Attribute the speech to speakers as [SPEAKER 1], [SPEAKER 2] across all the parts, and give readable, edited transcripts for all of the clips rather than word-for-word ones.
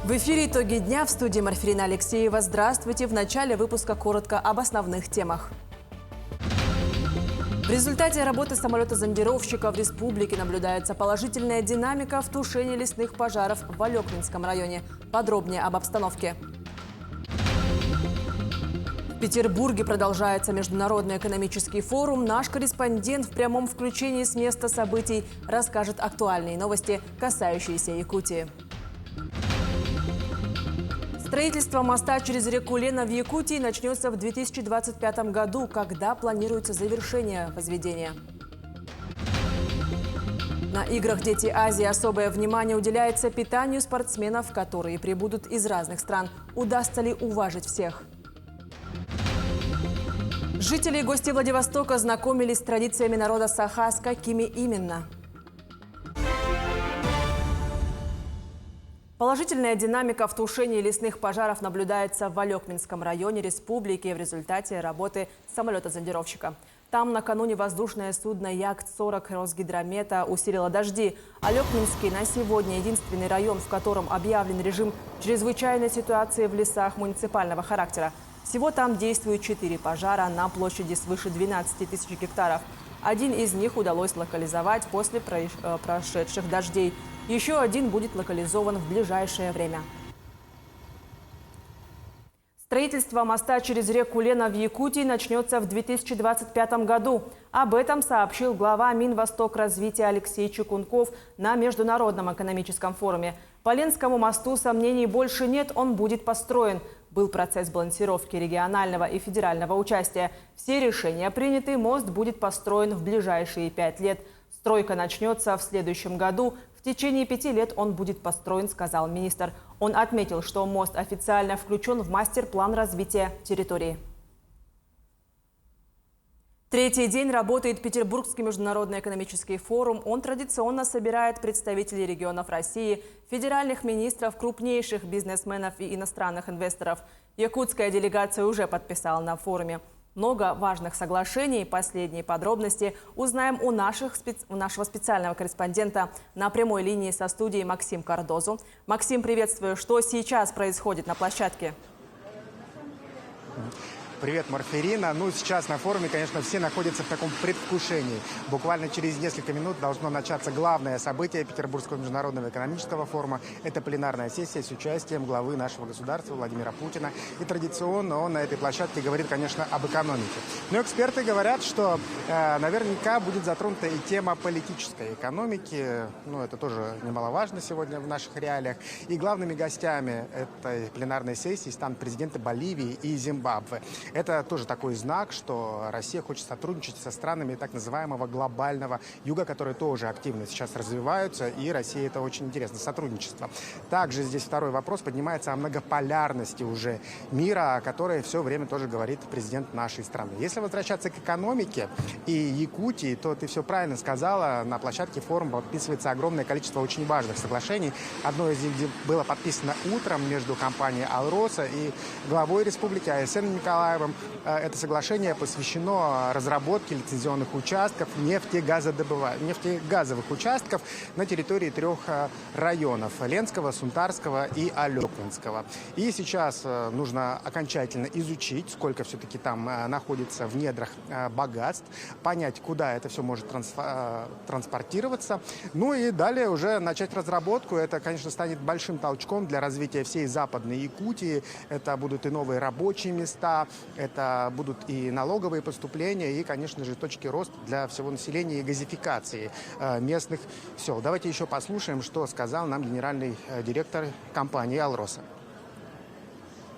[SPEAKER 1] В эфире «Итоги дня», в студии Марфирина Алексеева. Здравствуйте. В начале выпуска коротко об основных темах. В результате работы самолета-зондировщика в республике наблюдается положительная динамика в тушении лесных пожаров в Алекминском районе. Подробнее об обстановке. В Петербурге продолжается Международный экономический форум. Наш корреспондент в прямом включении с места событий расскажет актуальные новости, касающиеся Якутии. Строительство моста через реку Лена в Якутии начнется в 2025 году, когда планируется завершение возведения. На играх «Дети Азии» особое внимание уделяется питанию спортсменов, которые прибудут из разных стран. Удастся ли уважить всех? Жители и гости Владивостока знакомились с традициями народа Саха. С какими именно? Положительная динамика в тушении лесных пожаров наблюдается в Алекминском районе республики в результате работы самолета-зондировщика. Там накануне воздушное судно Як-40 Росгидромета усилило дожди. Алекминский на сегодня единственный район, в котором объявлен режим чрезвычайной ситуации в лесах муниципального характера. Всего там действуют 4 пожара на площади свыше 12 тысяч гектаров. Один из них удалось локализовать после прошедших дождей. Еще один будет локализован в ближайшее время. Строительство моста через реку Лена в Якутии начнется в 2025 году. Об этом сообщил глава Минвостокразвития Алексей Чекунков на Международном экономическом форуме. По Ленскому мосту сомнений больше нет, он будет построен. Был процесс балансировки регионального и федерального участия. Все решения приняты, мост будет построен в ближайшие 5 лет. Стройка начнется в следующем году. В течение 5 лет он будет построен, сказал министр. Он отметил, что мост официально включен в мастер-план развития территории. Третий день работает Петербургский международный экономический форум. Он традиционно собирает представителей регионов России, федеральных министров, крупнейших бизнесменов и иностранных инвесторов. Якутская делегация уже подписала на форуме много важных соглашений. Последние подробности узнаем у нашего специального корреспондента на прямой линии со студией Максим Кардозу. Максим, приветствую. Что сейчас происходит на площадке?
[SPEAKER 2] Привет, Марфирина. Сейчас на форуме, конечно, все находятся в таком предвкушении. Буквально через несколько минут должно начаться главное событие Петербургского международного экономического форума. Это пленарная сессия с участием главы нашего государства Владимира Путина. И традиционно он на этой площадке говорит, конечно, об экономике. Но эксперты говорят, что наверняка будет затронута и тема политической экономики. Это тоже немаловажно сегодня в наших реалиях. И главными гостями этой пленарной сессии станут президенты Боливии и Зимбабве. Это тоже такой знак, что Россия хочет сотрудничать со странами так называемого глобального юга, которые тоже активно сейчас развиваются, и России это очень интересно, сотрудничество. Также здесь второй вопрос поднимается о многополярности уже мира, о которой все время тоже говорит президент нашей страны. Если возвращаться к экономике и Якутии, то ты все правильно сказала, на площадке форума подписывается огромное количество очень важных соглашений. Одно из них было подписано утром между компанией «Алроса» и главой республики А.С.Н. Николаевым. Это соглашение посвящено разработке лицензионных участков нефтегазовых участков на территории 3 районов – Ленского, Сунтарского и Алекминского. И сейчас нужно окончательно изучить, сколько все-таки там находится в недрах богатств, понять, куда это все может транспортироваться. И далее уже начать разработку. Это, конечно, станет большим толчком для развития всей Западной Якутии. Это будут и новые рабочие места, это будут и налоговые поступления, и, конечно же, точки роста для всего населения и газификации местных сел. Давайте еще послушаем, что сказал нам генеральный директор компании «Алроса».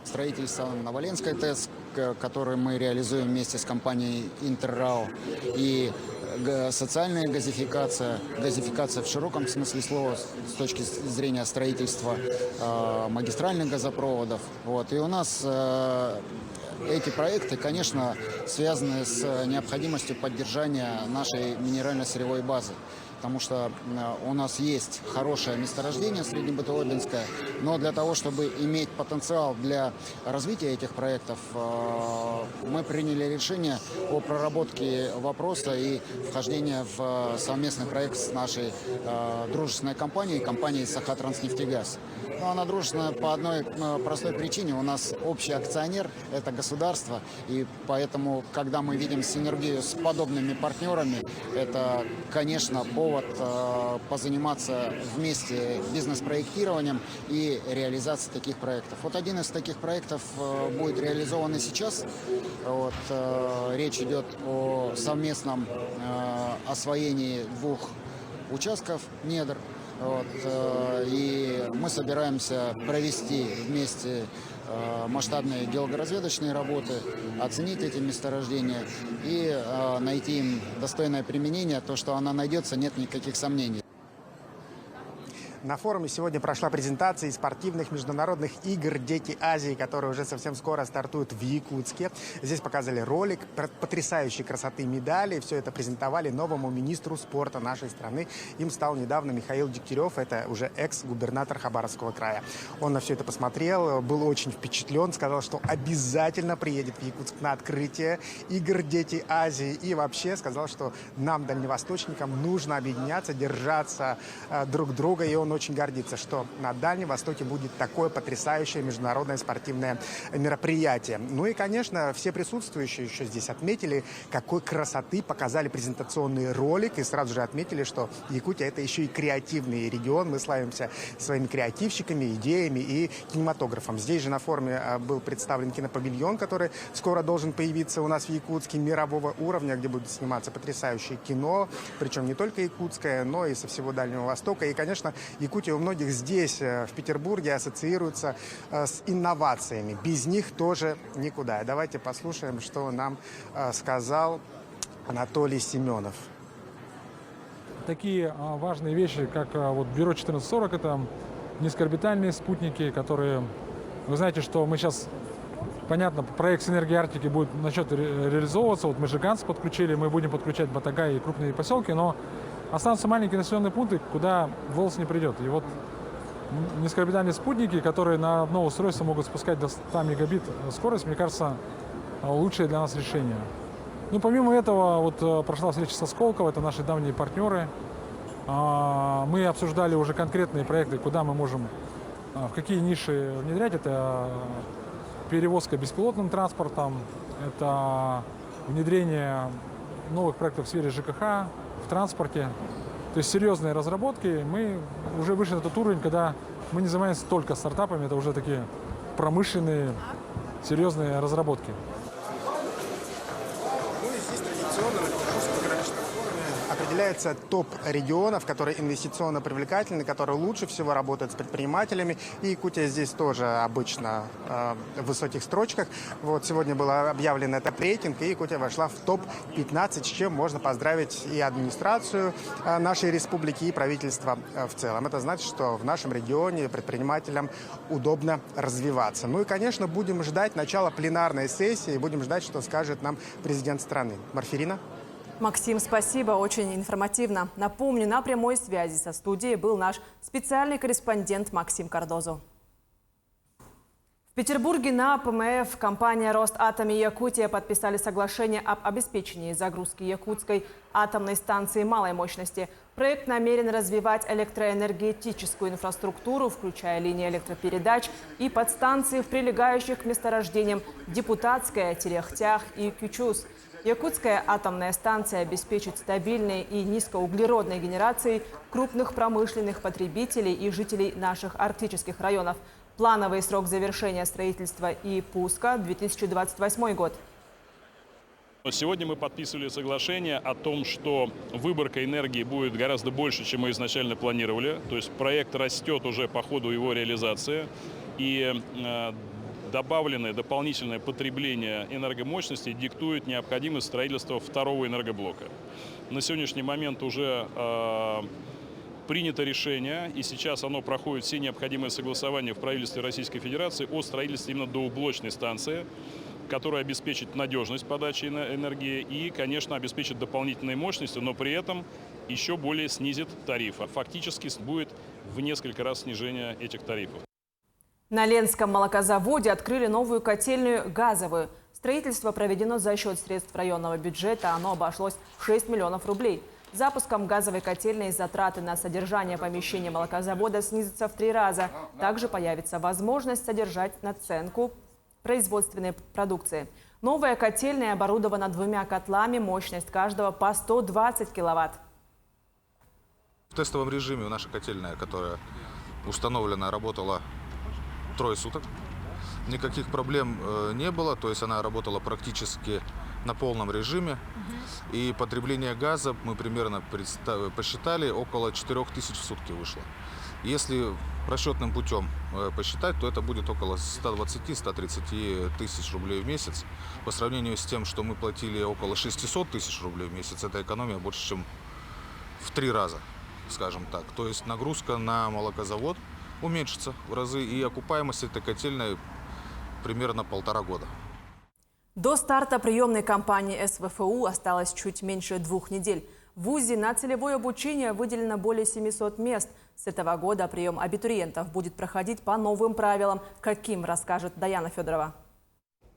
[SPEAKER 3] Строительство Новоленской ТЭС, который мы реализуем вместе с компанией «Интеррау», и социальная газификация в широком смысле слова с точки зрения строительства магистральных газопроводов. И у нас эти проекты, конечно, связаны с необходимостью поддержания нашей минерально-сырьевой базы. Потому что у нас есть хорошее месторождение Среднебытообинское, но для того, чтобы иметь потенциал для развития этих проектов, мы приняли решение о проработке вопроса и вхождения в совместный проект с нашей дружественной компанией Сахатранснефтегаз. Ну, она дружественная по одной простой причине. У нас общий акционер – это государство. И поэтому, когда мы видим синергию с подобными партнерами, это, конечно, повод позаниматься вместе бизнес-проектированием и реализацией таких проектов. Вот один из таких проектов будет реализован и сейчас. Вот, речь идет о совместном освоении 2 участков недр. Вот, и мы собираемся провести вместе масштабные геологоразведочные работы, оценить эти месторождения и найти им достойное применение. То, что она найдется, нет никаких сомнений.
[SPEAKER 2] На форуме сегодня прошла презентация спортивных международных игр «Дети Азии», которые уже совсем скоро стартуют в Якутске. Здесь показали ролик потрясающей красоты медалей. Все это презентовали новому министру спорта нашей страны. Им стал недавно Михаил Дегтярев, это уже экс-губернатор Хабаровского края. Он на все это посмотрел, был очень впечатлен, сказал, что обязательно приедет в Якутск на открытие игр «Дети Азии». И вообще сказал, что нам, дальневосточникам, нужно объединяться, держаться друг друга. И он очень гордится, что на Дальнем Востоке будет такое потрясающее международное спортивное мероприятие. Ну и, конечно, все присутствующие еще здесь отметили, какой красоты показали презентационный ролик, и сразу же отметили, что Якутия – это еще и креативный регион. Мы славимся своими креативщиками, идеями и кинематографом. Здесь же на форуме был представлен кинопавильон, который скоро должен появиться у нас в Якутске, мирового уровня, где будет сниматься потрясающее кино, причем не только якутское, но и со всего Дальнего Востока. И, конечно, Якутия у многих здесь, в Петербурге, ассоциируется с инновациями. Без них тоже никуда. Давайте послушаем, что нам сказал Анатолий Семенов.
[SPEAKER 4] Такие важные вещи, как вот Бюро 1440, это низкоорбитальные спутники, которые, вы знаете, что мы сейчас, понятно, проект «Синергия Арктики» будет начать реализовываться. Вот мы Жиганск подключили, мы будем подключать Батагай и крупные поселки, но останутся маленькие населенные пункты, куда волос не придет. И вот низкоорбитальные спутники, которые на одно устройство могут спускать до 100 мегабит скорость, мне кажется, лучшее для нас решение. Ну, помимо этого, вот прошла встреча со Сколково, это наши давние партнеры. Мы обсуждали уже конкретные проекты, куда мы можем, в какие ниши внедрять. Это перевозка беспилотным транспортом, это внедрение новых проектов в сфере ЖКХ, в транспорте. То есть серьезные разработки. Мы уже вышли на тот уровень, когда мы не занимаемся только стартапами, это уже такие промышленные, серьезные разработки.
[SPEAKER 2] Определяется топ регионов, которые инвестиционно привлекательны, которые лучше всего работают с предпринимателями. И Якутия здесь тоже обычно в высоких строчках. Вот сегодня был объявлен этот рейтинг, и Якутия вошла в топ-15, с чем можно поздравить и администрацию нашей республики, и правительство в целом. Это значит, что в нашем регионе предпринимателям удобно развиваться. Ну и, конечно, будем ждать начала пленарной сессии, будем ждать, что скажет нам президент страны. Марфирина?
[SPEAKER 1] Максим, спасибо, очень информативно. Напомню, на прямой связи со студией был наш специальный корреспондент Максим Кардозу. В Петербурге на ПМФ компания «Росатом» и Якутия подписали соглашение об обеспечении загрузки якутской атомной станции малой мощности. Проект намерен развивать электроэнергетическую инфраструктуру, включая линии электропередач и подстанции в прилегающих к месторождениям Депутатская, Терехтях и Кючус. Якутская атомная станция обеспечит стабильной и низкоуглеродной генерацией крупных промышленных потребителей и жителей наших арктических районов. Плановый срок завершения строительства и пуска – 2028 год.
[SPEAKER 5] Сегодня мы подписывали соглашение о том, что выборка энергии будет гораздо больше, чем мы изначально планировали. То есть проект растет уже по ходу его реализации. И добавленное дополнительное потребление энергомощности диктует необходимость строительства второго энергоблока. На сегодняшний момент уже принято решение, и сейчас оно проходит все необходимые согласования в правительстве Российской Федерации о строительстве именно доублочной станции, которая обеспечит надежность подачи энергии и, конечно, обеспечит дополнительные мощности, но при этом еще более снизит тарифы. Фактически будет в несколько раз снижение этих тарифов.
[SPEAKER 1] На Ленском молокозаводе открыли новую котельную газовую. Строительство проведено за счет средств районного бюджета. Оно обошлось в 6 миллионов рублей. С запуском газовой котельной затраты на содержание помещения молокозавода снизятся в 3 раза. Также появится возможность содержать наценку производственной продукции. Новая котельная оборудована 2 котлами, мощность каждого по 120 киловатт.
[SPEAKER 6] В тестовом режиме наша котельная, которая установлена, работала 3 суток. Никаких проблем не было, то есть она работала практически на полном режиме. И потребление газа мы примерно посчитали, около 4000 в сутки вышло. Если расчетным путем посчитать, то это будет около 120-130 тысяч рублей в месяц. По сравнению с тем, что мы платили около 600 тысяч рублей в месяц, это экономия больше, чем в 3 раза, скажем так. То есть нагрузка на молокозавод уменьшится в разы, и окупаемость этой котельной примерно 1,5 года.
[SPEAKER 1] До старта приемной кампании СВФУ осталось чуть меньше 2 недель. В ВУЗе на целевое обучение выделено более 700 мест. С этого года прием абитуриентов будет проходить по новым правилам. Каким, расскажет Даяна Федорова.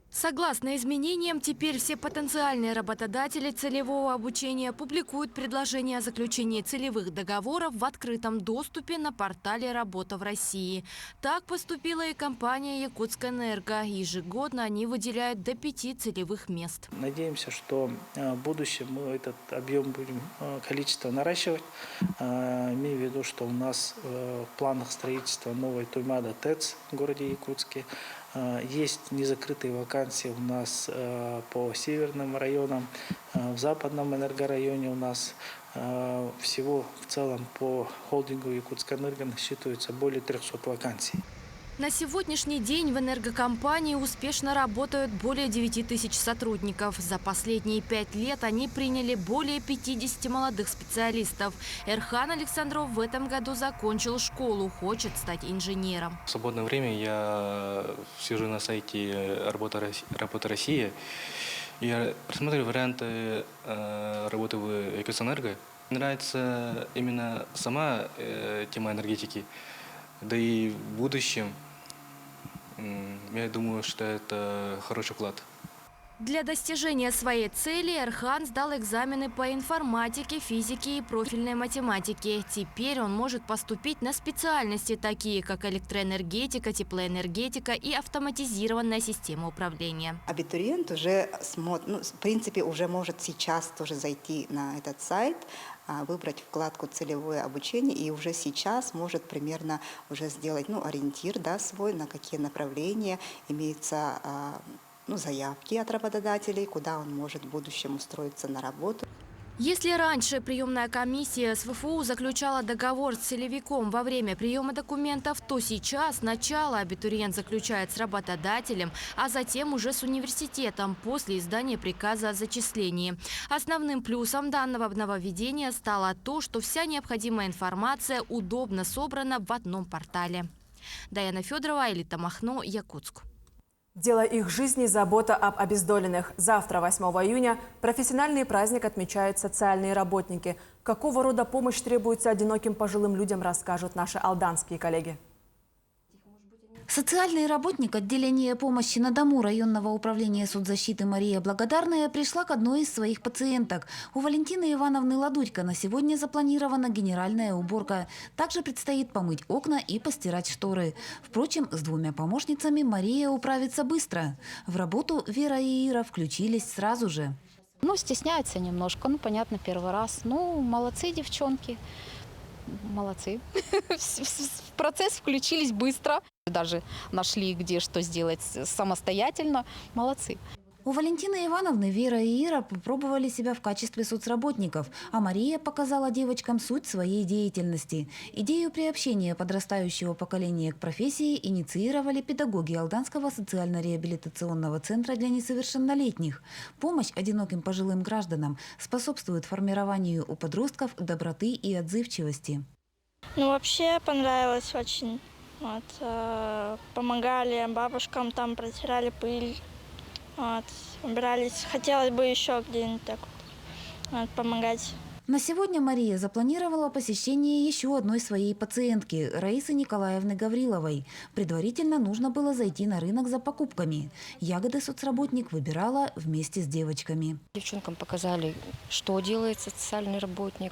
[SPEAKER 7] Согласно изменениям, теперь все потенциальные работодатели целевого обучения публикуют предложения о заключении целевых договоров в открытом доступе на портале «Работа в России». Так поступила и компания «Якутскэнерго». Ежегодно они выделяют до 5 целевых мест.
[SPEAKER 8] Надеемся, что в будущем мы этот объем будем количество наращивать. Имею в виду, что у нас в планах строительства новой Туймада ТЭЦ в городе Якутске. Есть незакрытые вакансии у нас по северным районам, в западном энергорайоне у нас всего в целом по холдингу Якутскэнерго насчитывается более 300 вакансий.
[SPEAKER 7] На сегодняшний день в энергокомпании успешно работают более 9000 сотрудников. За последние 5 лет они приняли более 50 молодых специалистов. Эрхан Александров в этом году закончил школу, хочет стать инженером.
[SPEAKER 9] В свободное время я сижу на сайте «Работа России» и рассматриваю варианты работы в Якутскэнерго. Мне нравится именно сама тема энергетики, да и в будущем я думаю, что это хороший вклад.
[SPEAKER 7] Для достижения своей цели Эрхан сдал экзамены по информатике, физике и профильной математике. Теперь он может поступить на специальности, такие как электроэнергетика, теплоэнергетика и автоматизированная система управления.
[SPEAKER 10] Абитуриент уже, в принципе, уже может сейчас тоже зайти на этот сайт, выбрать вкладку «Целевое обучение» и уже сейчас может примерно уже сделать ориентир свой, на какие направления имеются заявки от работодателей, куда он может в будущем устроиться на работу.
[SPEAKER 7] Если раньше приемная комиссия СВФУ заключала договор с целевиком во время приема документов, то сейчас сначала абитуриент заключает с работодателем, а затем уже с университетом после издания приказа о зачислении. Основным плюсом данного нововведения стало то, что вся необходимая информация удобно собрана в одном портале. Даяна Федорова, Элита Махно, Якутск.
[SPEAKER 1] Дело их жизни – забота об обездоленных. Завтра, 8 июня, профессиональный праздник отмечают социальные работники. Какого рода помощь требуется одиноким пожилым людям, расскажут наши алданские коллеги.
[SPEAKER 11] Социальный работник отделения помощи на дому районного управления соцзащиты Мария Благодарная пришла к одной из своих пациенток. У Валентины Ивановны Ладудько на сегодня запланирована генеральная уборка. Также предстоит помыть окна и постирать шторы. Впрочем, с 2 помощницами Мария управится быстро. В работу Вера и Ира включились сразу же.
[SPEAKER 12] Стесняются немножко, понятно, первый раз. Молодцы девчонки, молодцы. В процесс включились быстро. Даже нашли, где что сделать самостоятельно. Молодцы.
[SPEAKER 11] У Валентины Ивановны Вера и Ира попробовали себя в качестве соцработников, а Мария показала девочкам суть своей деятельности. Идею приобщения подрастающего поколения к профессии инициировали педагоги Алданского социально-реабилитационного центра для несовершеннолетних. Помощь одиноким пожилым гражданам способствует формированию у подростков доброты и отзывчивости.
[SPEAKER 13] Вообще понравилось очень. Помогали бабушкам, там протирали пыль, убирались. Хотелось бы еще где-нибудь так помогать.
[SPEAKER 11] На сегодня Мария запланировала посещение еще одной своей пациентки, Раисы Николаевны Гавриловой. Предварительно нужно было зайти на рынок за покупками. Ягоды соцработник выбирала вместе с девочками.
[SPEAKER 14] Девчонкам показали, что делает социальный работник,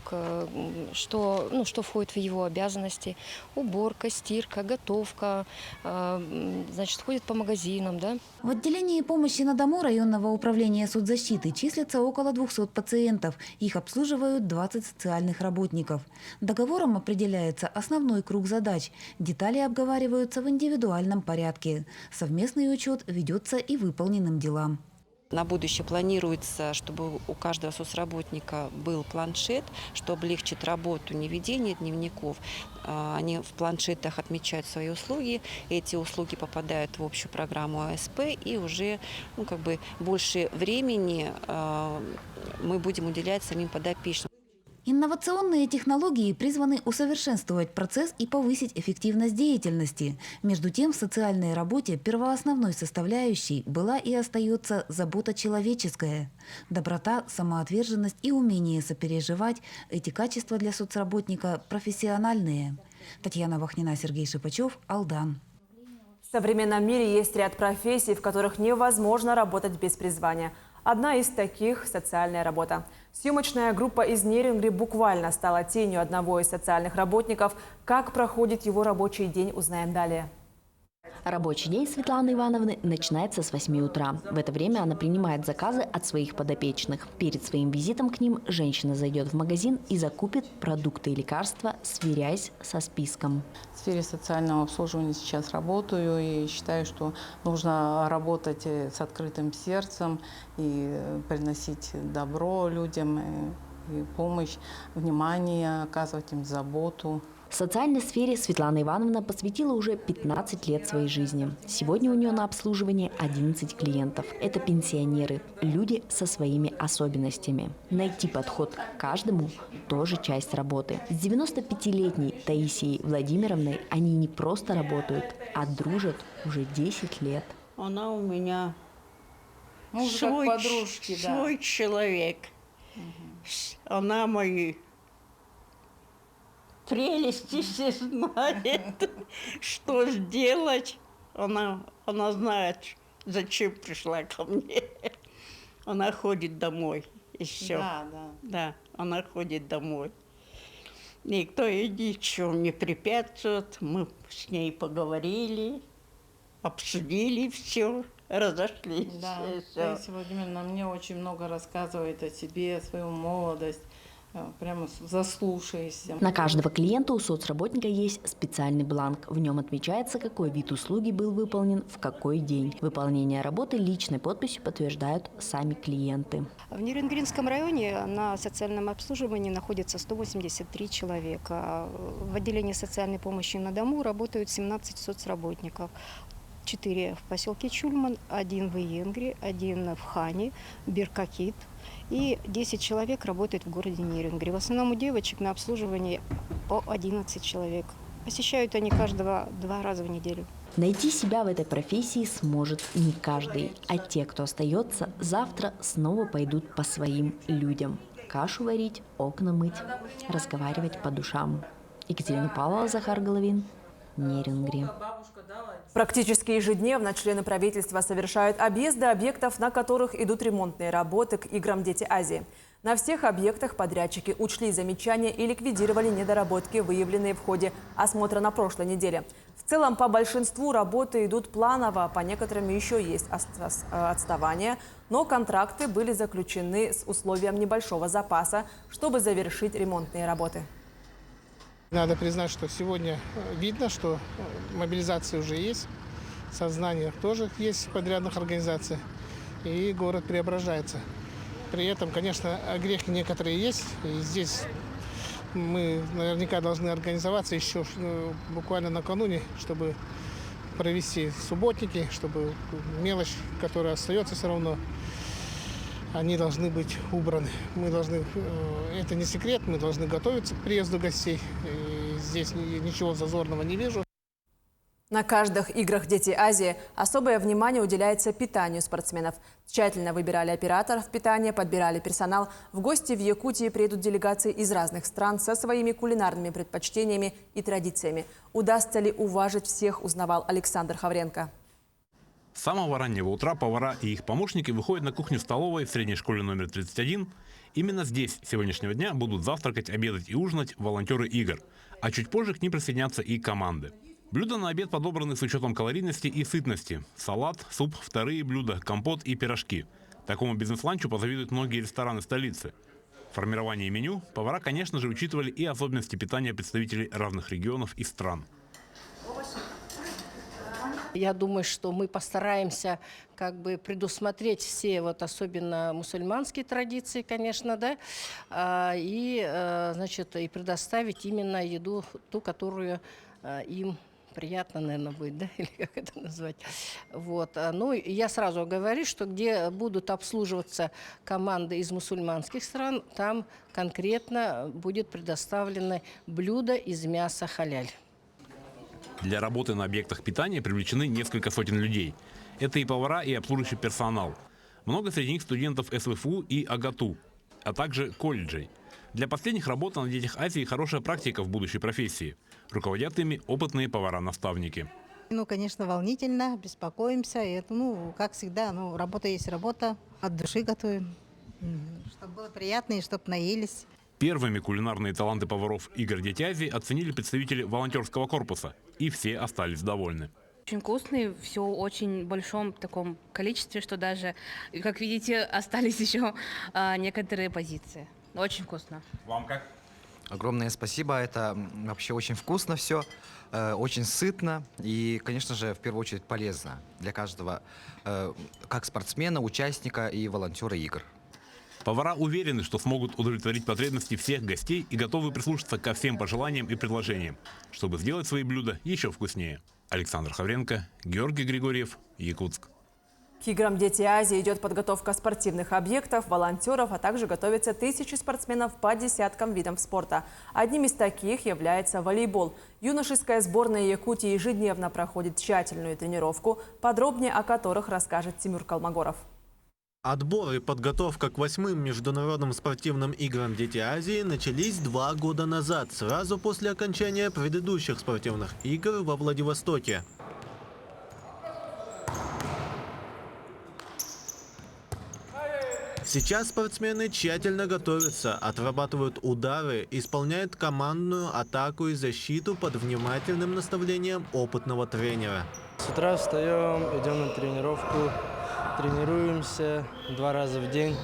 [SPEAKER 14] что входит в его обязанности. Уборка, стирка, готовка, значит, ходит по магазинам. Да?
[SPEAKER 11] В отделении помощи на дому районного управления соцзащиты числятся около 200 пациентов. Их обслуживают 20 социальных работников. Договором определяется основной круг задач. Детали обговариваются в индивидуальном порядке. Совместный учет ведется и выполненным делам.
[SPEAKER 15] На будущее планируется, чтобы у каждого соцработника был планшет, что облегчит работу, не ведение дневников. Они в планшетах отмечают свои услуги. Эти услуги попадают в общую программу АСП, и уже больше времени мы будем уделять самим подопечным.
[SPEAKER 11] Инновационные технологии призваны усовершенствовать процесс и повысить эффективность деятельности. Между тем, в социальной работе первоосновной составляющей была и остается забота человеческая. Доброта, самоотверженность и умение сопереживать – эти качества для соцработника профессиональные. Татьяна Вахнина, Сергей Шипачев, Алдан.
[SPEAKER 1] В современном мире есть ряд профессий, в которых невозможно работать без призвания. Одна из таких – социальная работа. Съемочная группа из Нерюнгри буквально стала тенью одного из социальных работников. Как проходит его рабочий день, узнаем далее.
[SPEAKER 16] Рабочий день Светланы Ивановны начинается с 8 утра. В это время она принимает заказы от своих подопечных. Перед своим визитом к ним женщина зайдет в магазин и закупит продукты и лекарства, сверяясь со списком.
[SPEAKER 17] В сфере социального обслуживания сейчас работаю и считаю, что нужно работать с открытым сердцем и приносить добро людям, и помощь, внимание, оказывать им заботу.
[SPEAKER 16] В социальной сфере Светлана Ивановна посвятила уже 15 лет своей жизни. Сегодня у нее на обслуживании 11 клиентов. Это пенсионеры, люди со своими особенностями. Найти подход к каждому – тоже часть работы. С 95-летней Таисией Владимировной они не просто работают, а дружат уже 10 лет.
[SPEAKER 18] Она у меня
[SPEAKER 17] свой, подружки,
[SPEAKER 18] свой человек. Она мои прелести все знает, что сделать. Она знает, зачем пришла ко мне. Она ходит домой, и все. Да, она ходит домой. Никто ей ничего не препятствует. Мы с ней поговорили, обсудили все, разошлись.
[SPEAKER 17] Да, Таисия Владимировна мне очень много рассказывает о себе, о свою молодость. Прямо заслушайся.
[SPEAKER 16] На каждого клиента у соцработника есть специальный бланк. В нем отмечается, какой вид услуги был выполнен в какой день. Выполнение работы личной подписью подтверждают сами клиенты.
[SPEAKER 14] В Нерюнгринском районе на социальном обслуживании находится 183 человека. В отделении социальной помощи на дому работают 17 соцработников. 4 в поселке Чульман, 1 в Иенгре, 1 в Хане, Беркакит. И 10 человек работают в городе Нерюнгри. В основном у девочек на обслуживании по 11 человек. Посещают они каждого 2 раза в неделю.
[SPEAKER 16] Найти себя в этой профессии сможет не каждый. А те, кто остается, завтра снова пойдут по своим людям. Кашу варить, окна мыть, разговаривать по душам. Екатерина Павлова, Захар Головин, Нерюнгри.
[SPEAKER 1] Практически ежедневно члены правительства совершают объезды объектов, на которых идут ремонтные работы к играм «Дети Азии». На всех объектах подрядчики учли замечания и ликвидировали недоработки, выявленные в ходе осмотра на прошлой неделе. В целом, по большинству работы идут планово, по некоторым еще есть отставания, но контракты были заключены с условием небольшого запаса, чтобы завершить ремонтные работы.
[SPEAKER 19] Надо признать, что сегодня видно, что мобилизация уже есть, сознание тоже есть в подрядных организациях, и город преображается. При этом, конечно, огрехи некоторые есть, и здесь мы наверняка должны организоваться еще буквально накануне, чтобы провести субботники, чтобы мелочь, которая остается все равно, они должны быть убраны. Мы должны, это не секрет, мы должны готовиться к приезду гостей. И здесь ничего зазорного не вижу.
[SPEAKER 1] На каждых играх «Дети Азии» особое внимание уделяется питанию спортсменов. Тщательно выбирали операторов питания, подбирали персонал. В гости в Якутии приедут делегации из разных стран со своими кулинарными предпочтениями и традициями. Удастся ли уважить всех, узнавал Александр Хавренко.
[SPEAKER 20] С самого раннего утра повара и их помощники выходят на кухню-столовой в средней школе номер 31. Именно здесь с сегодняшнего дня будут завтракать, обедать и ужинать волонтеры игр. А чуть позже к ним присоединятся и команды. Блюда на обед подобраны с учетом калорийности и сытности. Салат, суп, вторые блюда, компот и пирожки. Такому бизнес-ланчу позавидуют многие рестораны столицы. В формировании меню повара, конечно же, учитывали и особенности питания представителей разных регионов и стран.
[SPEAKER 21] Я думаю, что мы постараемся как бы предусмотреть все, вот особенно мусульманские традиции, конечно, да, значит, и предоставить именно еду, ту, которую им приятно, наверное, будет, да, или как это назвать. Вот. Ну, я сразу говорю, что где будут обслуживаться команды из мусульманских стран, там конкретно будет предоставлено блюдо из мяса халяль.
[SPEAKER 20] Для работы на объектах питания привлечены несколько сотен людей. Это и повара, и обслуживающий персонал. Много среди них студентов СВФУ и АГАТУ, а также колледжей. Для последних работа на «Детях Азии» хорошая практика в будущей профессии. Руководят ими опытные повара-наставники.
[SPEAKER 22] Ну, конечно, волнительно, беспокоимся. И это, как всегда, работа есть работа. От души готовим, чтобы было приятно и чтобы наелись.
[SPEAKER 20] Первыми кулинарные таланты поваров игр «Дети Азии» оценили представители волонтерского корпуса. И все остались довольны.
[SPEAKER 23] Очень вкусный, все в очень большом таком количестве, что даже, как видите, остались еще некоторые позиции. Очень вкусно.
[SPEAKER 20] Вам как?
[SPEAKER 24] Огромное спасибо. Это вообще очень вкусно все, очень сытно и, конечно же, в первую очередь полезно для каждого, как спортсмена, участника и волонтера игр.
[SPEAKER 20] Повара уверены, что смогут удовлетворить потребности всех гостей и готовы прислушаться ко всем пожеланиям и предложениям, чтобы сделать свои блюда еще вкуснее. Александр Хавренко, Георгий Григорьев, Якутск.
[SPEAKER 1] К играм «Дети Азии» идет подготовка спортивных объектов, волонтеров, а также готовятся тысячи спортсменов по десяткам видов спорта. Одним из таких является волейбол. Юношеская сборная Якутии ежедневно проходит тщательную тренировку, подробнее о которых расскажет Тимур Калмогоров.
[SPEAKER 25] Отбор и подготовка к 8-м международным спортивным играм «Дети Азии» начались 2 года назад, сразу после окончания предыдущих спортивных игр во Владивостоке. Сейчас спортсмены тщательно готовятся, отрабатывают удары, исполняют командную атаку и защиту под внимательным наставлением опытного тренера.
[SPEAKER 26] С утра встаем, идем на тренировку, тренируемся 2 раза в день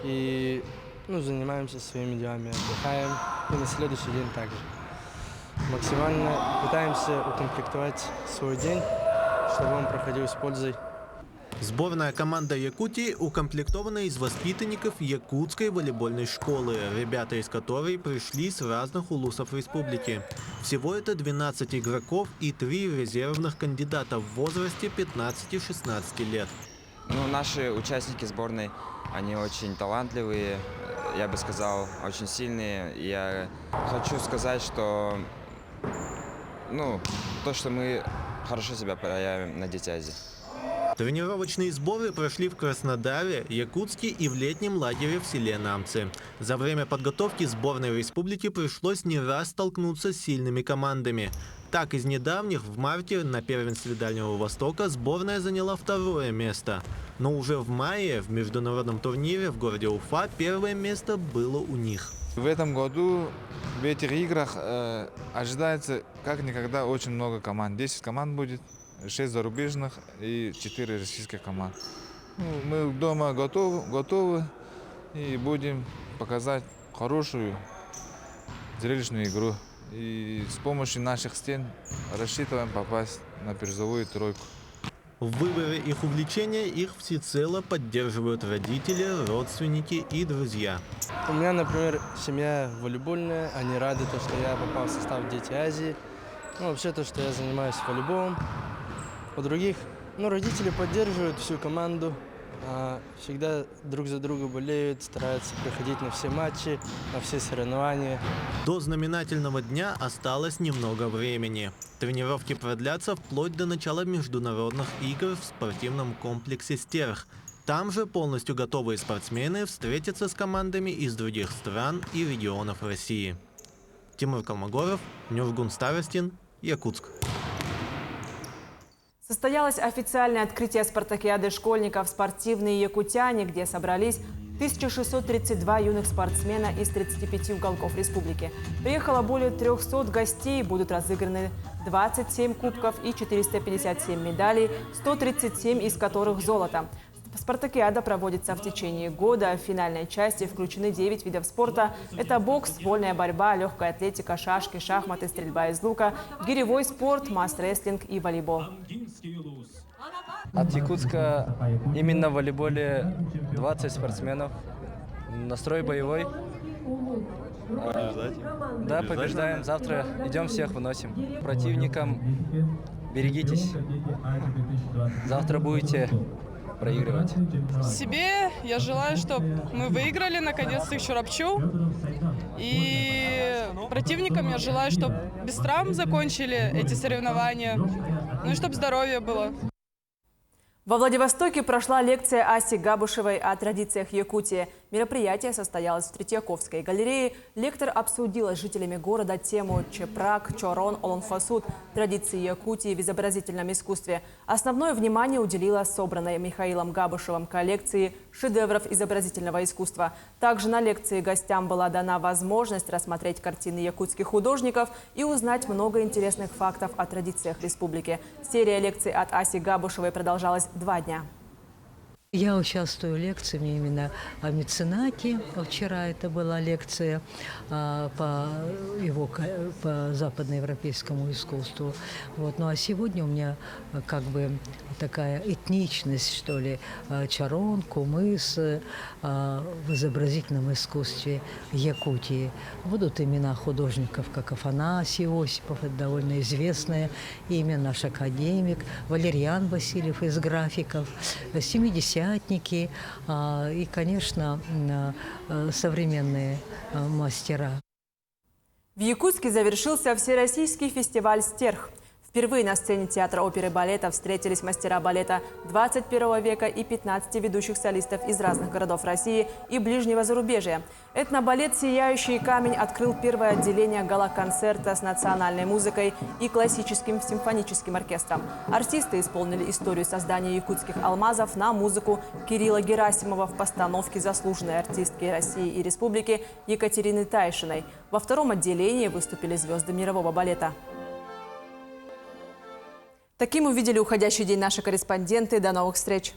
[SPEAKER 26] и занимаемся своими делами, отдыхаем и на следующий день также. Максимально пытаемся укомплектовать свой день, чтобы он проходил с пользой.
[SPEAKER 25] Сборная команда Якутии укомплектована из воспитанников Якутской волейбольной школы, ребята из которой пришли с разных улусов республики. Всего это 12 игроков и 3 резервных кандидата в возрасте 15-16 лет.
[SPEAKER 27] Наши участники сборной, они очень талантливые, я бы сказал, очень сильные. Я хочу сказать, что то, что мы хорошо себя проявим на «Дети Азии».
[SPEAKER 25] Тренировочные сборы прошли в Краснодаре, Якутске и в летнем лагере в селе Намцы. За время подготовки сборной республики пришлось не раз столкнуться с сильными командами. Так, из недавних в марте на первенстве Дальнего Востока сборная заняла 2-е место. Но уже в мае в международном турнире в городе Уфа 1-е место было у них.
[SPEAKER 28] В этом году в этих играх ожидается как никогда очень много команд. 10 команд будет. 6 зарубежных и 4 российских команд. Мы дома готовы и будем показать хорошую зрелищную игру. И с помощью наших стен рассчитываем попасть на призовую тройку.
[SPEAKER 25] В выборе их увлечения их всецело поддерживают родители, родственники и друзья.
[SPEAKER 26] У меня, например, семья волейбольная, они рады, что я попал в состав «Дети Азии». Вообще то, что я занимаюсь волейболом. У других, родители поддерживают всю команду, Всегда друг за друга болеют, стараются приходить на все матчи, на все соревнования.
[SPEAKER 25] До знаменательного дня осталось немного времени. Тренировки продлятся вплоть до начала международных игр в спортивном комплексе «Стерх». Там же полностью готовые спортсмены встретятся с командами из других стран и регионов России. Тимур Калмогоров, Нюргун Старостин, Якутск.
[SPEAKER 1] Состоялось официальное открытие спартакиады школьников «Спортивные якутяне», где собрались 1632 юных спортсмена из 35 уголков республики. Приехало более 300 гостей, будут разыграны 27 кубков и 457 медалей, 137 из которых золото. Спартакиада проводится в течение года. В финальной части включены 9 видов спорта. Это бокс, вольная борьба, легкая атлетика, шашки, шахматы, стрельба из лука, гиревой спорт, масс-рестлинг и волейбол.
[SPEAKER 26] От Якутска именно в волейболе 20 спортсменов. Настрой боевой. Да, побеждаем. Завтра идем всех выносим. Противникам берегитесь. Завтра будете проигрывать.
[SPEAKER 2] Себе я желаю, чтобы мы выиграли наконец-то еще Рабчу. И противникам я желаю, чтобы без травм закончили эти соревнования. Ну и чтобы здоровье было.
[SPEAKER 1] Во Владивостоке прошла лекция Аси Габушевой о традициях Якутии. Мероприятие состоялось в Третьяковской галерее. Лектор обсудила с жителями города тему чепрак, чорон, олонфасут, традиции Якутии в изобразительном искусстве. Основное внимание уделила собранной Михаилом Габушевым коллекции шедевров изобразительного искусства. Также на лекции гостям была дана возможность рассмотреть картины якутских художников и узнать много интересных фактов о традициях республики. Серия лекций от Аси Габушевой продолжалась 2 дня.
[SPEAKER 3] Я участвую в лекциями именно о меценате. Вчера это была лекция по западноевропейскому искусству. Вот. Ну а сегодня у меня как бы такая этничность, что ли, чарон, кумыс в изобразительном искусстве Якутии. Будут имена художников, как Афанасий Осипов, это довольно известное имя, наш академик, Валерьян Васильев из графиков, 70-ники и, конечно, современные мастера.
[SPEAKER 1] В Якутске завершился Всероссийский фестиваль «Стерх». Впервые на сцене театра оперы и балета встретились мастера балета 21 века и 15 ведущих солистов из разных городов России и ближнего зарубежья. Этнобалет «Сияющий камень» открыл первое отделение гала-концерта с национальной музыкой и классическим симфоническим оркестром. Артисты исполнили историю создания якутских алмазов на музыку Кирилла Герасимова в постановке заслуженной артистки России и Республики Екатерины Тайшиной. Во втором отделении выступили звезды мирового балета. Таким увидели уходящий день наши корреспонденты. До новых встреч!